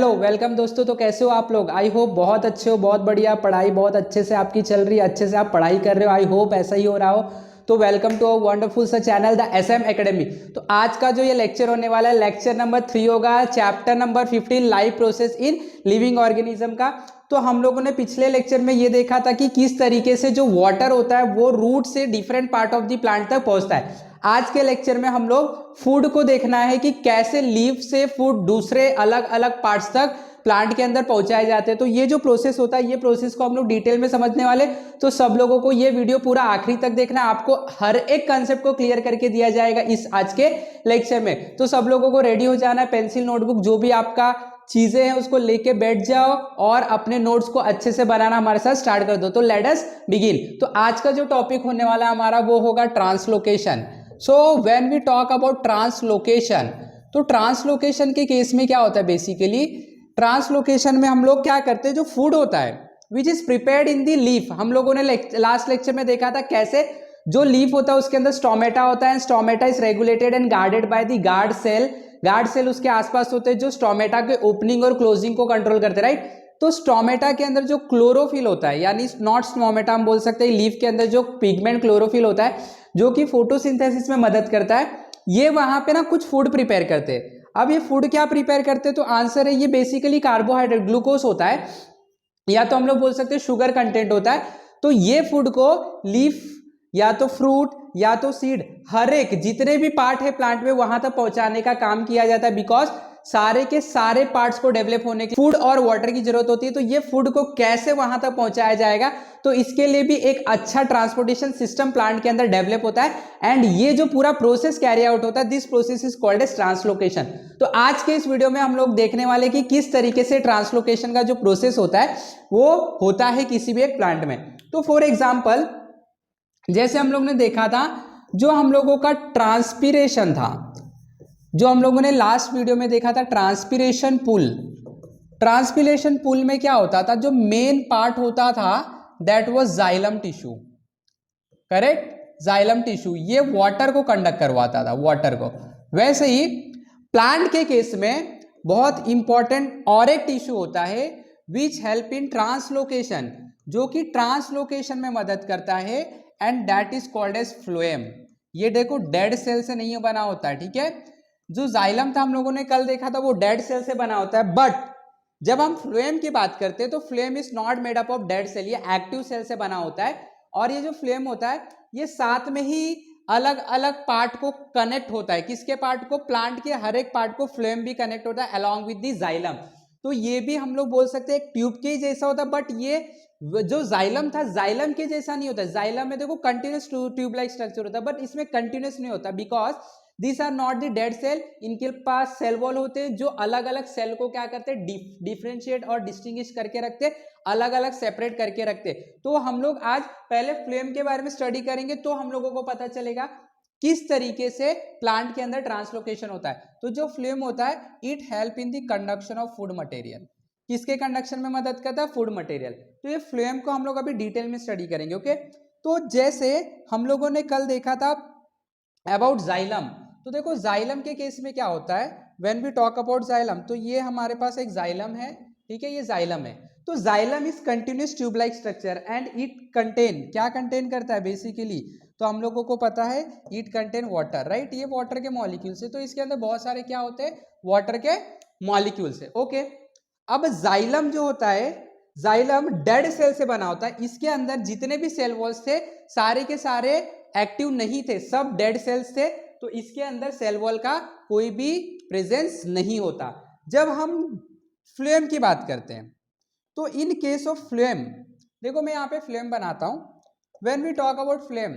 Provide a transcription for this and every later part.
Hello welcome दोस्तों। तो कैसे हो आप लोग? आई होप बहुत अच्छे हो, बहुत बढ़िया। पढ़ाई बहुत अच्छे से आपकी चल रही है, अच्छे से आप पढ़ाई कर रहे हो। आई होप ऐसा ही हो रहा हो। तो वेलकम टू अ वंडरफुल सा चैनल द एसएम एकेडमी। तो आज का जो ये लेक्चर होने वाला है, लेक्चर नंबर 3 होगा, chapter number 15 live process in living organism का। तो हम लोगों ने पिछले लेक्चर में ये देखा था कि किस तरीके से जो वाटर होता है वो रूट से different part of the plant तक पहुंचता है। आज के लेक्चर में हम लोग फूड को देखना है कि कैसे लीफ से फूड दूसरे अलग अलग पार्ट्स तक प्लांट के अंदर पहुंचाए जाते हैं। तो ये जो प्रोसेस होता है, ये प्रोसेस को हम लोग डिटेल में समझने वाले। तो सब लोगों को ये वीडियो पूरा आखिरी तक देखना है, आपको हर एक कंसेप्ट को क्लियर करके दिया जाएगा इस आज के लेक्चर में। तो सब लोगों को रेडी हो जाना है, पेंसिल नोटबुक जो भी आपका चीजें हैं उसको लेके बैठ जाओ और अपने नोट्स को अच्छे से बनाना हमारे साथ स्टार्ट कर दो। तो लेट अस बिगिन। तो आज का जो टॉपिक होने वाला है हमारा वो होगा translocation. So when we talk about translocation, तो ट्रांसलोकेशन के केस में क्या होता है, बेसिकली ट्रांसलोकेशन में हम लोग क्या करते हैं, जो फूड होता है which is prepared in the leaf. हम लोगों ने लास्ट लेक्चर में देखा था कैसे जो लीफ होता है उसके अंदर स्टोमेटा होता है। Stomata is regulated and guarded by the guard cell. Guard cell उसके आसपास होते हैं जो स्टोमेटा के ओपनिंग और क्लोजिंग को कंट्रोल करते हैं, राइट। तो स्टोमेटा के अंदर जो क्लोरोफिल होता है, यानी नॉट स्टोमेटा हम बोल सकते हैं, लीफ के अंदर जो पिगमेंट क्लोरोफिल होता है जो कि फोटोसिंथेसिस में मदद करता है, ये वहां पे ना कुछ फूड प्रिपेयर करते हैं। अब ये फूड क्या प्रिपेयर करते हैं, तो आंसर है ये बेसिकली कार्बोहाइड्रेट, ग्लूकोज होता है, या तो हम लोग बोल सकते हैं शुगर कंटेंट होता है। तो ये फूड को लीफ या तो फ्रूट या तो सीड, हर एक जितने भी पार्ट है प्लांट में वहां तक पहुंचाने का काम किया जाता है। बिकॉज सारे के सारे पार्ट्स को डेवलप होने के फूड और वाटर की जरूरत होती है। तो ये फूड को कैसे वहां तक पहुंचाया जाएगा, तो इसके लिए भी एक अच्छा ट्रांसपोर्टेशन सिस्टम प्लांट के अंदर डेवलप होता है। एंड ये जो पूरा प्रोसेस कैरी आउट होता है, this process is called as translocation. तो आज के इस वीडियो में हम लोग देखने वाले कि किस तरीके से ट्रांसलोकेशन का जो प्रोसेस होता है वो होता है किसी भी एक प्लांट में। तो फॉर एग्जाम्पल, जैसे हम लोग ने देखा था जो हम लोगों का ट्रांसपीरेशन था, जो हम लोगों ने लास्ट वीडियो में देखा था ट्रांसपीरेशन पुल। ट्रांसपीरेशन पुल में क्या होता था, जो मेन पार्ट होता था that was xylem tissue, correct. Xylem tissue ये वाटर को कंडक्ट करवाता था, वाटर को। वैसे ही प्लांट के केस में बहुत इंपॉर्टेंट और एक टिश्यू होता है विच हेल्प इन ट्रांसलोकेशन, जो कि ट्रांसलोकेशन में मदद करता है, and that is called as phloem. ये देखो डेड सेल से नहीं बना होता है, ठीक है। जो जाइलम था हम लोगों ने कल देखा था वो डेड सेल से बना होता है, बट जब हम फ्लोएम की बात करते हैं तो phloem is not made up of dead cell, ये एक्टिव सेल से बना होता है। और ये जो फ्लोएम होता है ये साथ में ही अलग अलग पार्ट को कनेक्ट होता है। किसके पार्ट को? प्लांट के हर एक पार्ट को फ्लोएम भी कनेक्ट होता है अलॉन्ग विद द जाइलम। तो ये भी हम लोग बोल सकते हैं एक ट्यूब के जैसा होता है, बट ये जो जाइलम था जाइलम के जैसा नहीं होता। जाइलम में देखो कंटिन्यूस ट्यूब लाइक स्ट्रक्चर होता है, बट इसमें कंटिन्यूस नहीं होता। Because this are not the dead cell, इनके पास सेल वॉल होते हैं जो अलग अलग सेल को क्या करते हैं, डिफरेंशिएट और डिस्टिंग्विश करके रखते, अलग अलग सेपरेट करके रखते। तो हम लोग आज पहले फ्लेम के बारे में स्टडी करेंगे, तो हम लोगों को पता चलेगा किस तरीके से प्लांट के अंदर ट्रांसलोकेशन होता है। तो जो फ्लेम होता है it help in the conduction of food material. किसके कंडक्शन में मदद करता है? Food material. तो ये फ्लेम को हम लोग अभी डिटेल में स्टडी करेंगे, ओके। तो जैसे हम लोगों ने कल देखा था अबाउट जाइलम, तो देखो जाइलम के केस में क्या होता है, when we talk about xylem, तो ये हमारे पास एक जाइलम है, ठीक है, ये जाइलम है। तो xylem is continuous tube like structure and it contain, क्या कंटेन करता है बेसिकली, तो हम लोगों को पता है इट कंटेन वाटर, राइट। ये वाटर के मॉलिक्यूल्स है, तो इसके अंदर बहुत सारे क्या होते हैं, वाटर के मॉलिक्यूल्स है, ओके। अब जाइलम जो होता है, जाइलम डेड सेल से बना होता है। इसके अंदर जितने भी सेल वॉल्स थे सारे के सारे एक्टिव नहीं थे, सब डेड सेल्स थे। तो इसके अंदर सेल वॉल का कोई भी प्रेजेंस नहीं होता। जब हम फ्लेम की बात करते हैं तो इन केस ऑफ फ्लेम, देखो मैं यहाँ पे फ्लेम बनाता हूं। When we talk about flame,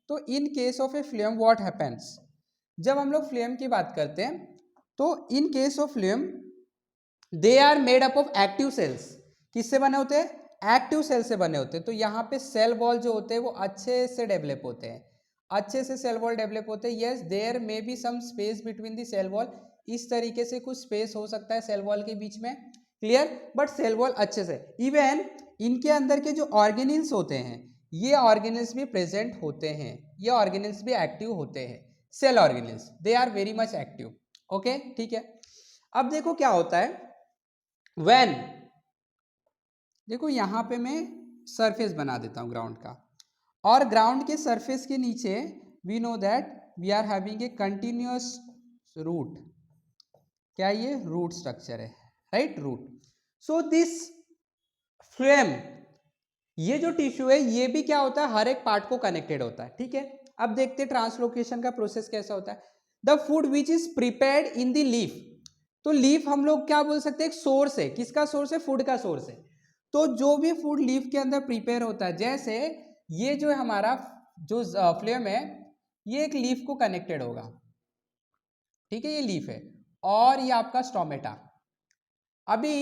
तो in case of a flame what happens, जब हम लोग फ्लेम की बात करते हैं तो in case of flame they are made up of active cells. किससे बने होते हैं? एक्टिव सेल से बने होते हैं। तो यहाँ पे सेल वॉल जो होते हैं वो अच्छे से डेवलप होते हैं, अच्छे से सेल वॉल डेवलप होते हैं। Yes there may be some space between the cell wall, इस तरीके से कुछ स्पेस हो सकता है सेल वॉल के बीच में, क्लियर, बट सेल वॉल अच्छे से। इवन इनके अंदर के जो ऑर्गेनिल्स होते हैं ये ऑर्गेनिल्स भी प्रेजेंट होते हैं, ये ऑर्गेनिल्स भी एक्टिव होते हैं, cell organelles, they are very much active, okay, ठीक है। अब देखो क्या होता है, व्हेन, देखो यहाँ पे मैं सरफेस बना देता हूँ ग्राउंड का, और ग्राउंड के सरफेस के नीचे we know that we are having a continuous root. क्या ये रूट स्ट्रक्चर है, right, root. So this phloem, ये जो टिश्यू है ये भी क्या होता है, हर एक पार्ट को कनेक्टेड होता है, ठीक है। अब देखते हैं ट्रांसलोकेशन का प्रोसेस कैसा होता है। The food which is prepared in the leaf, तो लीफ हम लोग क्या बोल सकते हैं, एक सोर्स है, किसका सोर्स है, फूड का सोर्स है। तो जो भी फूड लीफ के अंदर प्रिपेयर होता है, जैसे ये जो है हमारा जो फ्लेम है, ये एक लीफ को कनेक्टेड होगा, ठीक है, ये लीफ है, और ये आपका स्टोमेटा। अभी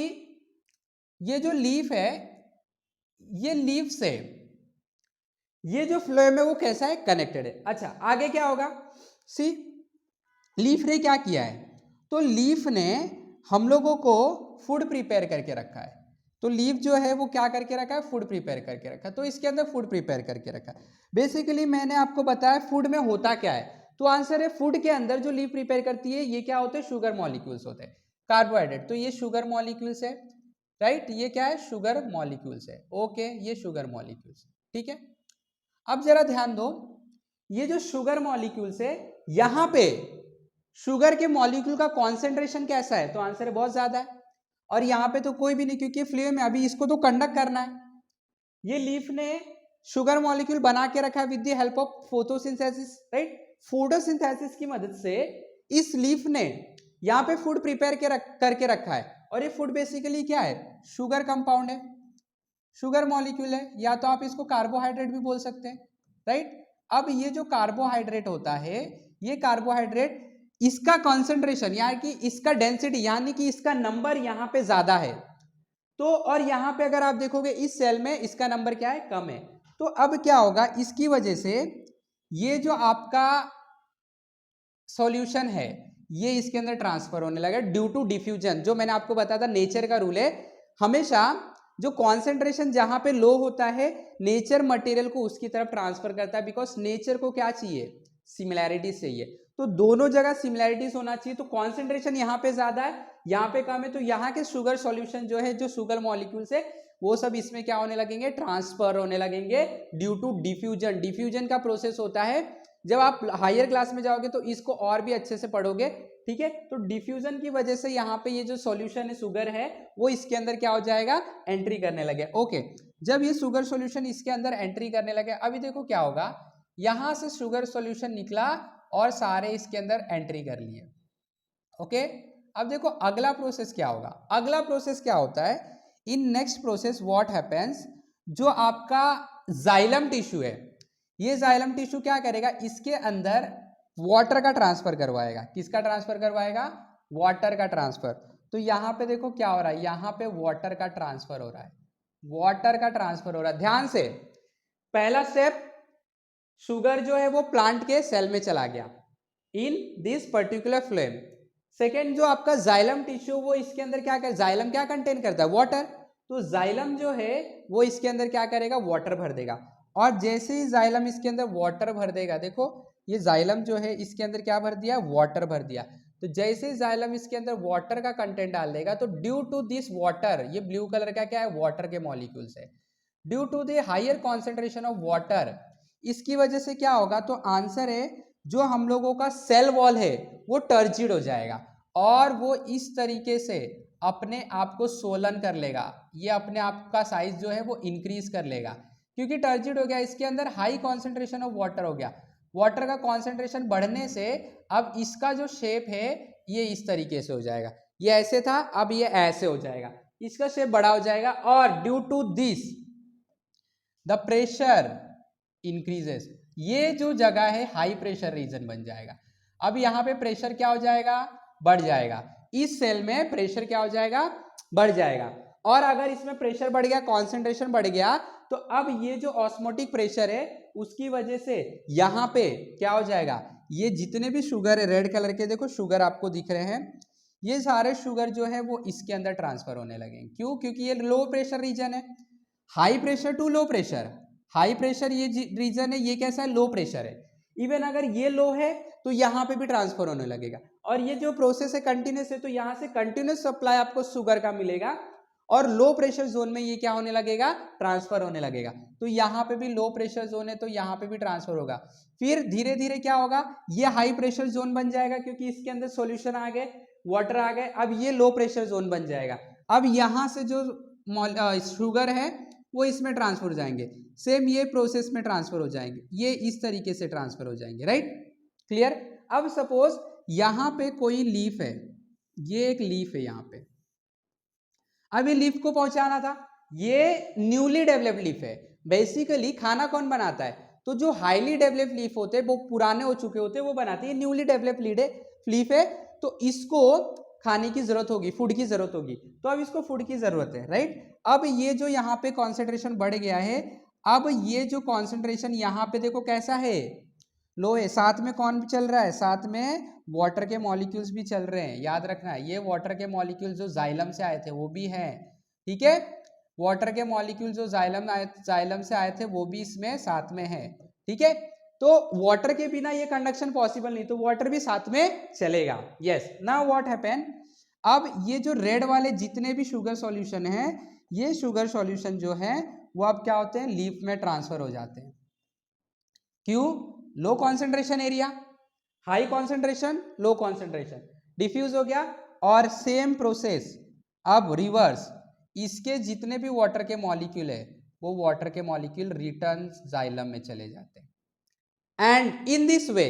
ये जो लीफ है, ये लीफ से ये जो फ्लोएम है वो कैसा है, कनेक्टेड है। अच्छा, आगे क्या होगा, सी लीफ ने क्या किया है, तो लीफ ने हम लोगों को फूड प्रिपेयर करके रखा है। तो लीफ जो है वो क्या करके रखा है, फूड प्रिपेयर करके रखा है। तो इसके अंदर फूड प्रिपेयर करके रखा है। बेसिकली मैंने आपको बताया फूड में होता क्या है, तो आंसर है फूड के अंदर जो लीफ प्रिपेयर करती है ये क्या होते हैं, शुगर मॉलिक्यूल्स होते हैं, कार्बोहाइड्रेट। तो ये शुगर मॉलिक्यूल्स है, राइट, ये क्या है, शुगर मॉलिक्यूल्स है, ओके, ये शुगर मॉलिक्यूल्स, ठीक है। अब जरा ध्यान दो, ये जो शुगर मॉलिक्यूल्स है, यहां पे शुगर के मॉलिक्यूल का कॉन्सेंट्रेशन कैसा है, तो आंसर है बहुत ज्यादा है। और यहां पे तो कोई भी नहीं, क्योंकि फ्लूइड में अभी इसको तो कंडक्ट करना है। ये लीफ ने शुगर मॉलिक्यूल बना के रखा है with the help of photosynthesis, right. Photosynthesis की मदद से इस लीफ ने यहां पे फूड प्रिपेयर करके रखा है। और ये फूड बेसिकली क्या है, शुगर कंपाउंड है, शुगर मॉलिक्यूल है, या तो आप इसको कार्बोहाइड्रेट भी बोल सकते हैं, राइट। अब ये जो कार्बोहाइड्रेट होता है, ये कार्बोहाइड्रेट, इसका कॉन्सेंट्रेशन यानी कि इसका डेंसिटी यानी कि इसका नंबर यहां पे ज्यादा है। तो और यहां पे अगर आप देखोगे इस सेल में इसका नंबर क्या है, कम है। तो अब क्या होगा, इसकी वजह से ये जो आपका सॉल्यूशन है ये इसके अंदर ट्रांसफर होने लगा ड्यू टू डिफ्यूजन। जो मैंने आपको बताया था नेचर का रूल है, हमेशा जो कॉन्सेंट्रेशन जहां पे लो होता है, नेचर मटेरियल को उसकी तरफ ट्रांसफर करता है, बिकॉज नेचर को क्या चाहिए, सिमिलैरिटीज चाहिए। तो दोनों जगह सिमिलैरिटीज होना चाहिए। तो कॉन्सेंट्रेशन यहाँ पे ज्यादा है, यहाँ पे कम है, तो यहाँ के शुगर सॉल्यूशन जो है, जो शुगर मॉलिक्यूल्स है, वो सब इसमें क्या होने लगेंगे, ट्रांसफर होने लगेंगे ड्यू टू डिफ्यूजन। डिफ्यूजन का प्रोसेस होता है, जब आप हायर क्लास में जाओगे तो इसको और भी अच्छे से पढ़ोगे, ठीक है। तो डिफ्यूजन की वजह से यहाँ पे ये जो सॉल्यूशन है शुगर है, वो इसके अंदर क्या हो जाएगा, एंट्री करने लगे, ओके। जब ये शुगर सॉल्यूशन इसके अंदर एंट्री करने लगे, अभी देखो क्या होगा, यहां से शुगर सॉल्यूशन निकला और सारे इसके अंदर एंट्री कर लिए, ओके। अब देखो अगला प्रोसेस क्या होगा, अगला प्रोसेस क्या होता है, in next process what happens, जो आपका जाइलम टिश्यू है, ये जाइलम टिश्यू क्या करेगा, इसके अंदर वाटर का ट्रांसफर करवाएगा। किसका ट्रांसफर करवाएगा, वाटर का ट्रांसफर। तो यहां पे देखो क्या हो रहा है, यहां पे वाटर का ट्रांसफर हो रहा है, वाटर का ट्रांसफर हो रहा है। ध्यान से, पहला स्टेप, शुगर जो है वो प्लांट के सेल में चला गया in this particular flame. Second, जो आपका जाइलम टिश्यू, वो इसके अंदर क्या कर, जाइलम क्या कंटेन करता है, वाटर। तो जाइलम जो है वो इसके अंदर क्या करेगा, वाटर भर देगा। और जैसे ही जाइलम इसके अंदर वाटर भर देगा, देखो ये जाइलम जो है इसके अंदर क्या भर दिया, वाटर भर दिया। तो जैसे ही जाइलम इसके अंदर वाटर का कंटेंट डाल देगा, तो ड्यू टू दिस वाटर, ये ब्लू कलर का क्या है, वाटर के मॉलिक्यूल्स है, due to the higher concentration of water, इसकी वजह से क्या होगा, तो आंसर है जो हम लोगों का सेल वॉल है वो टर्जिड हो जाएगा, और वो इस तरीके से अपने आप को सोलन कर लेगा, ये अपने आप का साइज जो है वो इंक्रीज कर लेगा, क्योंकि टर्जिड हो गया, इसके अंदर हाई कॉन्सेंट्रेशन ऑफ वाटर हो गया। वाटर का कॉन्सेंट्रेशन बढ़ने से अब इसका जो शेप है ये इस तरीके से हो जाएगा, ये ऐसे था, अब ये ऐसे हो जाएगा, इसका शेप बड़ा हो जाएगा। और due to this the pressure increases, ये जो जगह है हाई प्रेशर रीजन बन जाएगा। अब यहाँ पे प्रेशर क्या हो जाएगा, बढ़ जाएगा, इस सेल में प्रेशर क्या हो जाएगा, बढ़ जाएगा। और अगर इसमें प्रेशर बढ़ गया, कॉन्सेंट्रेशन बढ़ गया, तो अब ये जो ऑस्मोटिक प्रेशर है उसकी वजह से यहाँ पे क्या हो जाएगा, ये जितने भी शुगर है, रेड कलर के देखो शुगर आपको दिख रहे हैं, ये सारे शुगर जो है वो इसके अंदर ट्रांसफर होने लगेंगे। क्यों, क्योंकि ये लो प्रेशर रीजन है, high pressure to low pressure, high pressure ये रीजन है, ये कैसा है, लो प्रेशर है। इवन अगर ये लो है तो यहाँ पे भी ट्रांसफर होने लगेगा, और ये जो प्रोसेस है कंटिन्यूस है, तो यहाँ से कंटिन्यूस सप्लाई आपको शुगर का मिलेगा, और लो प्रेशर जोन में ये क्या होने लगेगा, ट्रांसफर होने लगेगा। तो यहाँ पे भी लो प्रेशर जोन है तो यहाँ पे भी ट्रांसफर होगा। फिर धीरे धीरे क्या होगा, ये हाई प्रेशर जोन बन जाएगा क्योंकि इसके अंदर सॉल्यूशन आ गए, वाटर आ गए। अब ये लो प्रेशर जोन बन जाएगा। अब यहाँ से जो शुगर है वो इसमें ट्रांसफर हो जाएंगे, सेम ये प्रोसेस में ट्रांसफर हो जाएंगे, ये इस तरीके से ट्रांसफर हो जाएंगे, राइट, क्लियर। अब सपोज यहाँ पे कोई लीफ है, ये एक लीफ है यहाँ पे, अब ये लीफ को पहुंचाना था, ये न्यूली डेवलप्ड लीफ है। बेसिकली खाना कौन बनाता है, तो जो हाईली डेवलप्ड लीफ होते हैं, वो पुराने हो चुके होते हैं, वो बनाते हैं। न्यूली डेवलप्ड लीफ है तो इसको खाने की जरूरत होगी, फूड की जरूरत होगी, तो अब इसको फूड की जरूरत है, राइट। अब ये जो यहाँ पे कॉन्सेंट्रेशन बढ़ गया है, अब ये जो कॉन्सेंट्रेशन यहाँ पे देखो कैसा है, लो है, साथ में कौन भी चल रहा है, साथ में वाटर के मॉलिक्यूल्स भी चल रहे हैं, याद रखना है। ये वाटर के मॉलिक्यूल जो जाइलम से आए थे वो भी हैं, ठीक है, वाटर के मॉलिक्यूल जो जाइलम से आए थे वो भी इसमें साथ में है, ठीक है। तो वाटर के बिना ये कंडक्शन पॉसिबल नहीं, तो वाटर भी साथ में चलेगा। यस, नाउ व्हाट हैपन, अब ये जो रेड वाले जितने भी शुगर सॉल्यूशन है, ये शुगर सॉल्यूशन जो है वो अब क्या होते हैं, लीफ में ट्रांसफर हो जाते हैं। क्यों, low concentration area, high concentration, low concentration, diffuse हो गया। और सेम प्रोसेस अब रिवर्स, इसके जितने भी वाटर के मॉलिक्यूल है वो वाटर के मॉलिक्यूल रिटर्न जाइलम में चले जाते हैं। एंड इन दिस वे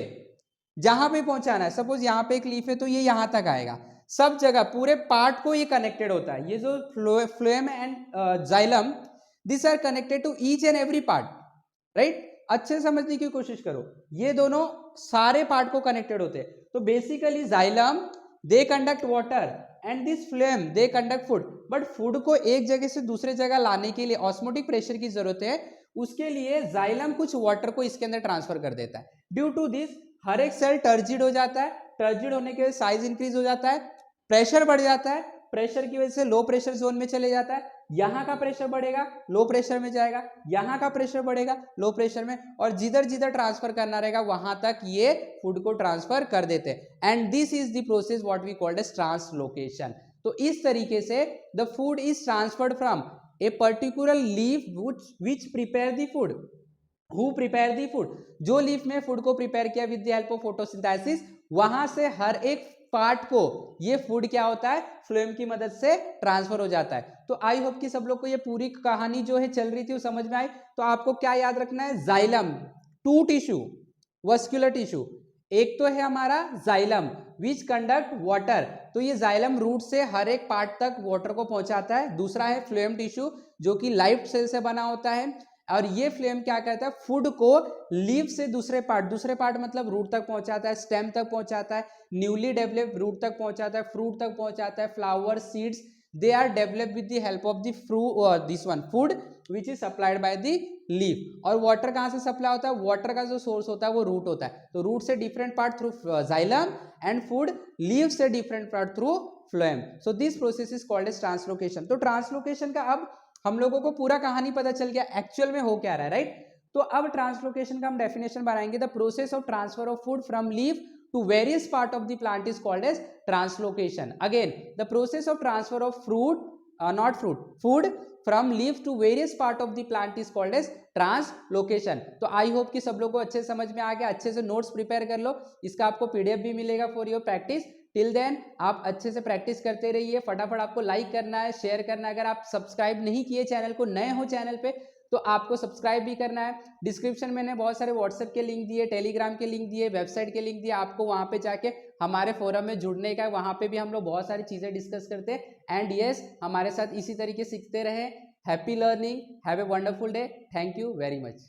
जहां पे पहुंचाना है, सपोज यहां पे एक लीफ है तो ये यहां तक आएगा, सब जगह पूरे पार्ट को ये कनेक्टेड होता है। ये जो phloem and xylem, this are connected to each and every part, right. अच्छे समझने की कोशिश करो, ये दोनों सारे पार्ट को कनेक्टेड होते हैं। तो basically xylem they conduct water and this flame they conduct food, but food को एक जगह से दूसरे जगह लाने के लिए ऑस्मोटिक प्रेशर की जरूरत है, उसके लिए जाइलम कुछ वाटर को इसके अंदर ट्रांसफर कर देता है। ड्यू टू दिस हर एक सेल टर्जिड हो जाता है, टर्जिड होने के साइज इंक्रीज हो जाता है, प्रेशर बढ़ जाता है, प्रेशर की वजह से लो प्रेशर जोन में चले जाता है, यहां का प्रेशर बढ़ेगा लो प्रेशर में जाएगा, यहां का प्रेशर बढ़ेगा लो प्रेशर में, और जिधर जिधर ट्रांसफर करना रहेगा वहां तक ये फूड को ट्रांसफर कर देते हैं। And this is the process what we called as translocation. तो इस तरीके से the food is transferred from a particular leaf which prepare the food, who prepare the food, जो लीफ में फूड को प्रिपेयर किया with the help of photosynthesis, वहां से हर एक पार्ट को ये फूड क्या होता है, फ्लोएम की मदद से ट्रांसफर हो जाता है। तो आई होप कि सब लोग को ये पूरी कहानी जो है चल रही थी वो समझ में आई। तो आपको क्या याद रखना है, xylem, two tissue, vascular tissue, एक तो है हमारा जाइलम विच कंडक्ट वाटर, तो ये जाइलम रूट से हर एक पार्ट तक वाटर को पहुंचाता है। दूसरा है फ्लोएम टिश्यू जो कि लाइव सेल से बना होता है, और ये फ्लेम क्या करता है, फूड को लीव से दूसरे पार्ट मतलब रूट तक पहुंचाता है, स्टेम तक पहुंचाता है, न्यूली डेवलप्ड रूट तक पहुंचाता है, फ्रूट तक पहुंचाता है, flower, seeds, they are developed with the help of the this one food which is supplied by the leaf. और वाटर कहां से सप्लाई होता है, वाटर का जो सोर्स होता है वो रूट होता है, तो रूट से different part through xylem and food, leave से different part through phloem. So this process is called as translocation. तो ट्रांसलोकेशन का अब हम लोगों को पूरा कहानी पता चल गया एक्चुअल में हो क्या रहा है, राइट। तो अब ट्रांसलोकेशन का हम डेफिनेशन बनाएंगे, the process of transfer of food from leaf to various part of the plant is called as translocation. Again, the process of transfer of food from leaf to various part of the plant is called as translocation. तो I hope कि सब लोग को अच्छे समझ में आ गया, अच्छे से नोट्स प्रिपेयर कर लो, इसका आपको पीडीएफ भी मिलेगा for your practice. Till then आप अच्छे से प्रैक्टिस करते रहिए, फटाफट आपको लाइक करना है, शेयर करना है। अगर आप सब्सक्राइब नहीं किए चैनल को, नए हो चैनल पे, तो आपको सब्सक्राइब भी करना है। डिस्क्रिप्शन में मैंने बहुत सारे व्हाट्सएप के लिंक दिए, टेलीग्राम के लिंक दिए, वेबसाइट के लिंक दिए, आपको वहां पे जाके हमारे फोरम में जुड़ने का, वहां पे भी हम लोग बहुत सारी चीजें डिस्कस करते हैं। एंड यस, हमारे साथ इसी तरीके सीखते रहे। Happy learning, have a wonderful day, thank you very much.